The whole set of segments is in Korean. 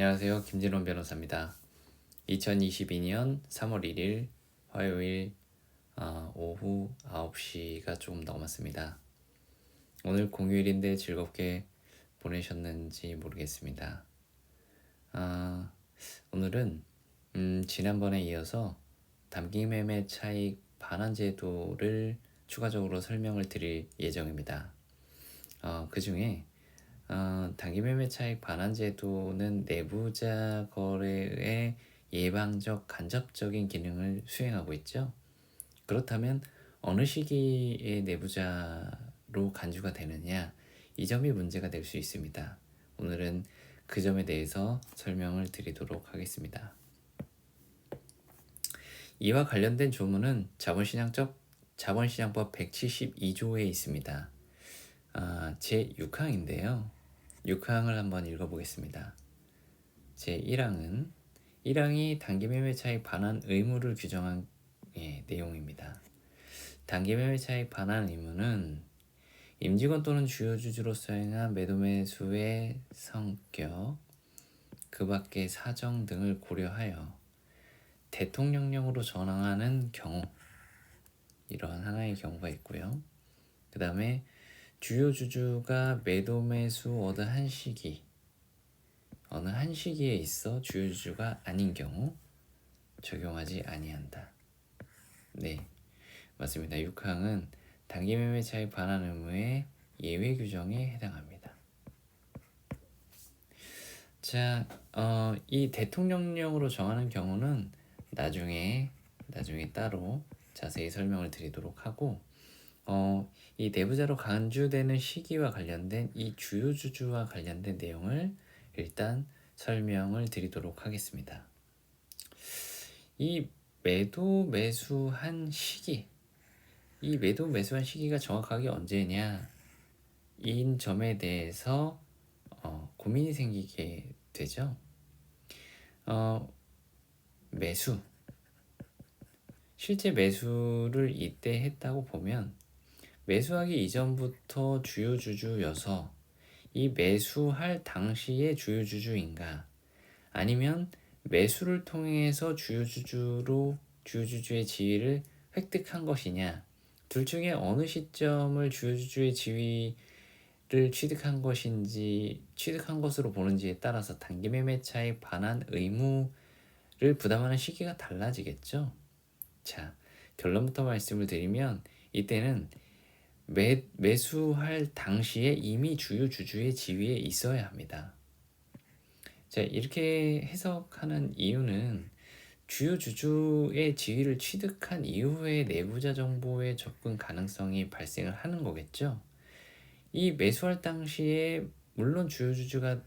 안녕하세요. 김진원 변호사입니다. 2022년 3월 1일 화요일 오후 9시가 조금 넘었습니다. 오늘 공휴일인데 즐겁게 보내셨는지 모르겠습니다. 오늘은 지난번에 이어서 단기매매 차익 반환 제도를 추가적으로 설명을 드릴 예정입니다. 그 중에 단기매매 차익 반환 제도는 내부자 거래의 예방적 간접적인 기능을 수행하고 있죠. 그렇다면 어느 시기에 내부자로 간주가 되느냐, 이 점이 문제가 될 수 있습니다. 오늘은 그 점에 대해서 설명을 드리도록 하겠습니다. 이와 관련된 조문은 자본시장법 172조에 있습니다. 제 6항인데요. 6항을 한번 읽어보겠습니다. 제1항이 단기매매 차익 반환 의무를 규정한 내용입니다. 단기매매 차익 반환 의무는 임직원 또는 주요주주로서 행한 매도매수의 성격, 그 밖의 사정 등을 고려하여 대통령령으로 전환하는 경우, 이러한 하나의 경우가 있고요. 그 다음에 주요주주가 매도매수 어느 한 시기에 있어 주요주주가 아닌 경우 적용하지 아니한다. 네, 맞습니다. 6항은 단기매매 차익 반환 의무의 예외 규정에 해당합니다. 자, 이 대통령령으로 정하는 경우는 나중에 따로 자세히 설명을 드리도록 하고, 이 내부자로 간주되는 시기와 관련된 이 주요주주와 관련된 내용을 일단 설명을 드리도록 하겠습니다. 이 매도 매수한 시기가 정확하게 언제냐, 이 점에 대해서 고민이 생기게 되죠. 실제 매수를 이때 했다고 보면 매수하기 이전부터 주요주주여서 이 매수할 당시의 주요주주인가, 아니면 매수를 통해서 주요주주의 지위를 획득한 것이냐, 둘 중에 어느 시점을 주요주주의 지위를 취득한 것으로 보는지에 따라서 단기매매 차익 반환 의무를 부담하는 시기가 달라지겠죠. 자, 결론부터 말씀을 드리면 이때는 매수할 당시에 이미 주요주주의 지위에 있어야 합니다. 자, 이렇게 해석하는 이유는 주요주주의 지위를 취득한 이후에 내부자 정보의 접근 가능성이 발생을 하는 거겠죠. 이 매수할 당시에 물론 주요주주가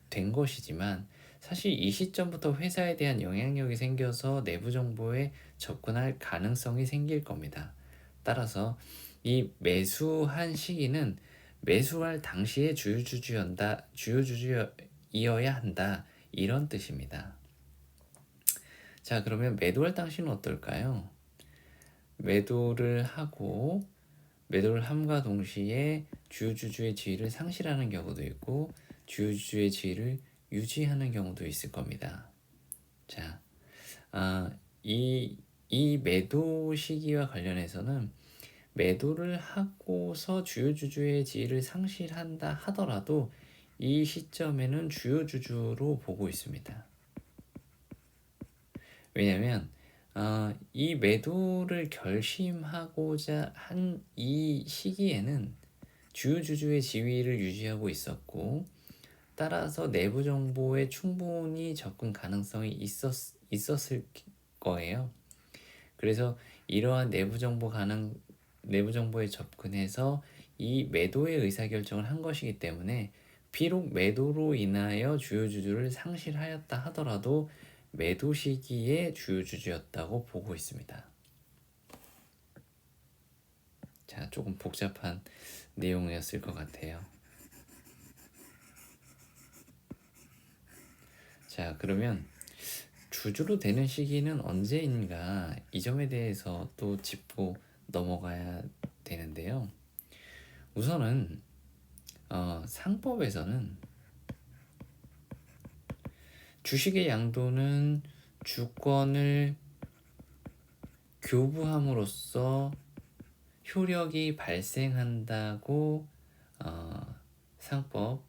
된 것이지만 사실 이 시점부터 회사에 대한 영향력이 생겨서 내부 정보에 접근할 가능성이 생길 겁니다. 따라서 이 매수한 시기는 매수할 당시에 주요주주여야 한다, 이런 뜻입니다. 자, 그러면 매도할 당시는 어떨까요? 매도를 함과 동시에 주요주주의 지위를 상실하는 경우도 있고 주요주주의 지위를 유지하는 경우도 있을 겁니다. 자, 이 매도 시기와 관련해서는 매도를 하고서 주요주주의 지위를 상실한다 하더라도 이 시점에는 주요주주로 보고 있습니다. 왜냐하면 이 매도를 결심하고자 한 이 시기에는 주요주주의 지위를 유지하고 있었고, 따라서 내부 정보에 충분히 접근 가능성이 있었을 거예요. 그래서 이러한 내부 정보에 접근해서 이 매도의 의사결정을 한 것이기 때문에 비록 매도로 인하여 주요주주를 상실하였다 하더라도 매도 시기에 주요주주였다고 보고 있습니다. 자, 조금 복잡한 내용이었을 것 같아요. 자, 그러면 주주로 되는 시기는 언제인가, 이 점에 대해서 또 짚고 넘어가야 되는데요. 우선은 상법에서는 주식의 양도는 주권을 교부함으로써 효력이 발생한다고 상법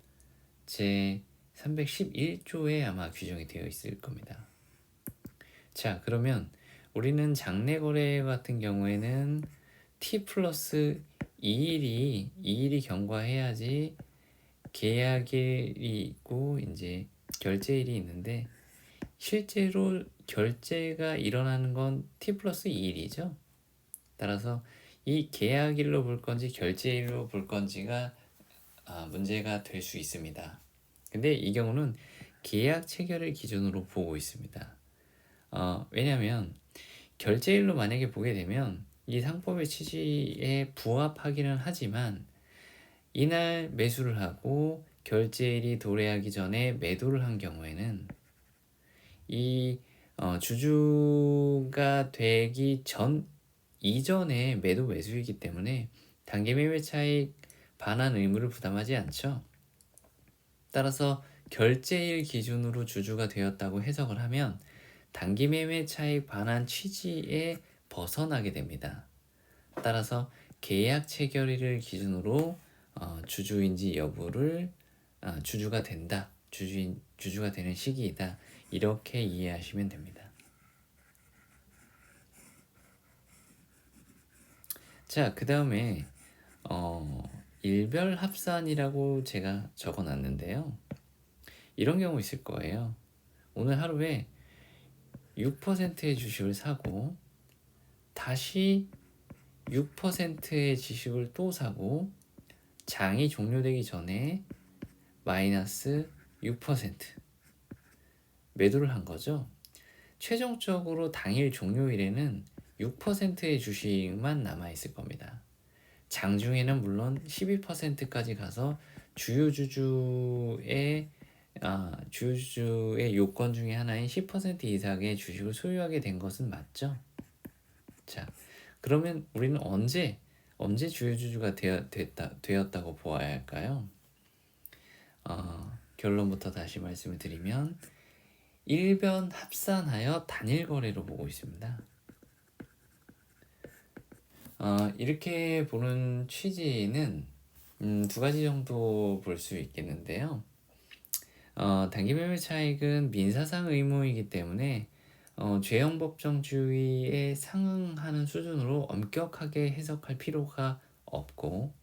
제 311조에 아마 규정이 되어 있을 겁니다. 자, 그러면 우리는 장내 거래 같은 경우에는 T 플러스 2일이 경과해야지 계약일이 있고 이제 결제일이 있는데, 실제로 결제가 일어나는 건 T 플러스 2일이죠. 따라서 이 계약일로 볼 건지 결제일로 볼 건지가 문제가 될 수 있습니다. 근데 이 경우는 계약 체결을 기준으로 보고 있습니다. 왜냐하면 결제일로 만약에 보게 되면 이 상법의 취지에 부합하기는 하지만 이날 매수를 하고 결제일이 도래하기 전에 매도를 한 경우에는 이 주주가 되기 전 이전에 매도 매수이기 때문에 단기 매매 차익 반환 의무를 부담하지 않죠. 따라서 결제일 기준으로 주주가 되었다고 해석을 하면 단기 매매 차익 반환 취지에 벗어나게 됩니다. 따라서 계약 체결일을 기준으로 주주인지 여부를 주주가 된다, 주주가 되는 시기이다, 이렇게 이해하시면 됩니다. 자, 그 다음에 일별 합산이라고 제가 적어놨는데요. 이런 경우 있을 거예요. 오늘 하루에 6%의 주식을 사고 다시 6%의 주식을 또 사고 장이 종료되기 전에 마이너스 6% 매도를 한 거죠. 최종적으로 당일 종료일에는 6%의 주식만 남아있을 겁니다. 장중에는 물론 12%까지 가서 주요주주의 요건 중에 하나인 10% 이상의 주식을 소유하게 된 것은 맞죠? 자, 그러면 우리는 언제 주요주주가 되었다고 보아야 할까요? 결론부터 다시 말씀을 드리면 일변 합산하여 단일 거래로 보고 있습니다. 이렇게 보는 취지는 두 가지 정도 볼 수 있겠는데요. 단기 매매 차익은 민사상 의무이기 때문에 죄형법정주의에 상응하는 수준으로 엄격하게 해석할 필요가 없고,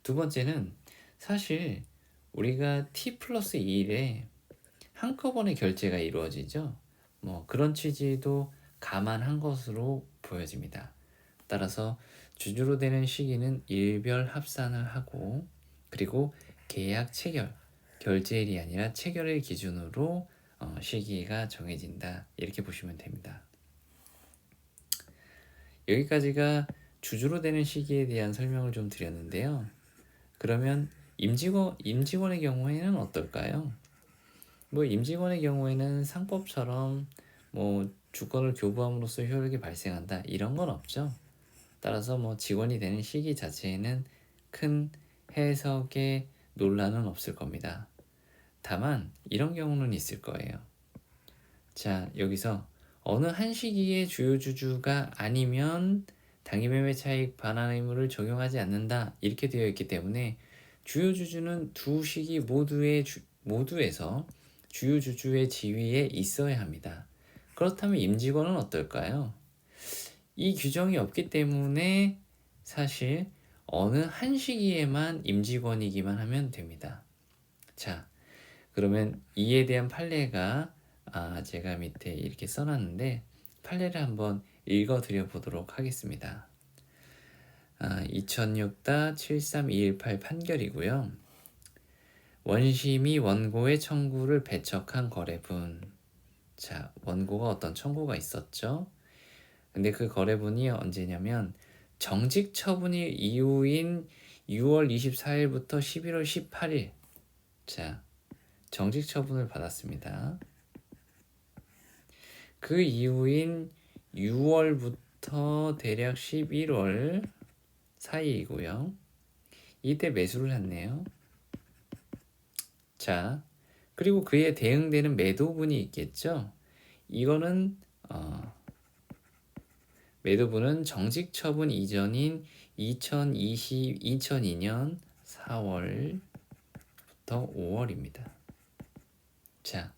두 번째는 사실 우리가 T 플러스 2일에 한꺼번에 결제가 이루어지죠. 그런 취지도 감안한 것으로 보여집니다. 따라서 주주로 되는 시기는 일별 합산을 하고, 그리고 계약 체결, 결제일이 아니라 체결일 기준으로 시기가 정해진다, 이렇게 보시면 됩니다. 여기까지가 주주로 되는 시기에 대한 설명을 좀 드렸는데요. 그러면 임직원의 경우에는 어떨까요? 임직원의 경우에는 상법처럼 주권을 교부함으로써 효력이 발생한다, 이런 건 없죠. 따라서 직원이 되는 시기 자체에는 큰 해석의 논란은 없을 겁니다. 다만 이런 경우는 있을 거예요. 자, 여기서 어느 한 시기에 주요 주주가 아니면 당기 매매 차익 반환 의무를 적용하지 않는다, 이렇게 되어 있기 때문에 주요 주주는 두 시기 모두에서 주요 주주의 지위에 있어야 합니다. 그렇다면 임직원은 어떨까요? 이 규정이 없기 때문에 사실 어느 한 시기에만 임직원이기만 하면 됩니다. 자, 그러면 이에 대한 판례가 제가 밑에 이렇게 써놨는데 판례를 한번 읽어드려 보도록 하겠습니다. 2006-73218 판결이고요. 원심이 원고의 청구를 배척한 거래분. 자, 원고가 어떤 청구가 있었죠? 근데 그 거래분이 언제냐면 정직 처분일 이후인 6월 24일부터 11월 18일. 자, 정직 처분을 받았습니다. 그 이후인 6월부터 대략 11월 사이이고요. 이때 매수를 했네요. 자, 그리고 그에 대응되는 매도분이 있겠죠. 이거는 매도분은 정직 처분 이전인 2002년 4월부터 5월입니다. 자,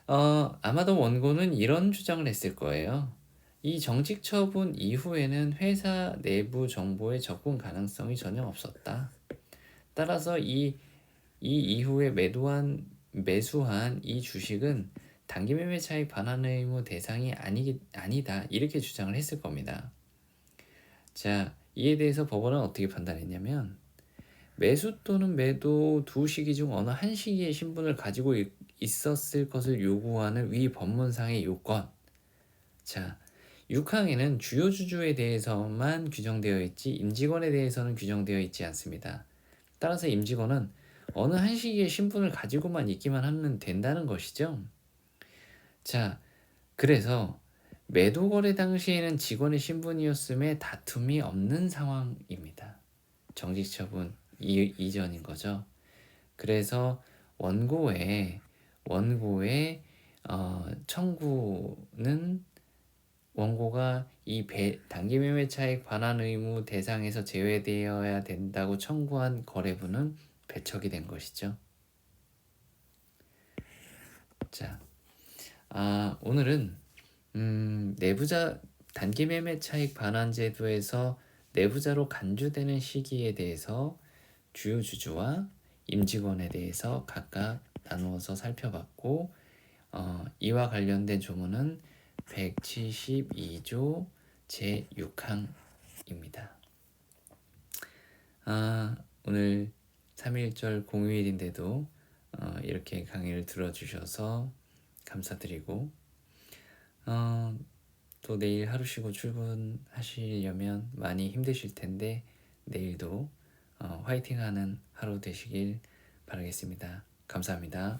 아마도 원고는 이런 주장을 했을 거예요. 이 정직 처분 이후에는 회사 내부 정보의 접근 가능성이 전혀 없었다. 따라서 이 이후에 매수한 이 주식은 단기 매매 차익 반환 의무 대상이 아니다. 이렇게 주장을 했을 겁니다. 자, 이에 대해서 법원은 어떻게 판단했냐면 매수 또는 매도 두 시기 중 어느 한 시기의 신분을 가지고 있었을 것을 요구하는 위 법문상의 요건. 자, 6항에는 주요 주주에 대해서만 규정되어 있지 임직원에 대해서는 규정되어 있지 않습니다. 따라서 임직원은 어느 한 시기의 신분을 가지고만 있기만 하면 된다는 것이죠. 자, 그래서 매도 거래 당시에는 직원의 신분이었음에 다툼이 없는 상황입니다. 정직 처분 이전인 거죠. 그래서 원고의 청구는 원고가 이 단기 매매 차익 반환 의무 대상에서 제외되어야 된다고 청구한 거래분은 배척이 된 것이죠. 자, 오늘은 내부자 단기 매매 차익 반환 제도에서 내부자로 간주되는 시기에 대해서 주요 주주와 임직원에 대해서 각각 나누어서 살펴봤고, 이와 관련된 조문은 172조 제6항입니다. 오늘 3.1절 공휴일인데도 이렇게 강의를 들어주셔서 감사드리고, 또 내일 하루 쉬고 출근하시려면 많이 힘드실 텐데 내일도 화이팅하는 하루 되시길 바라겠습니다. 감사합니다.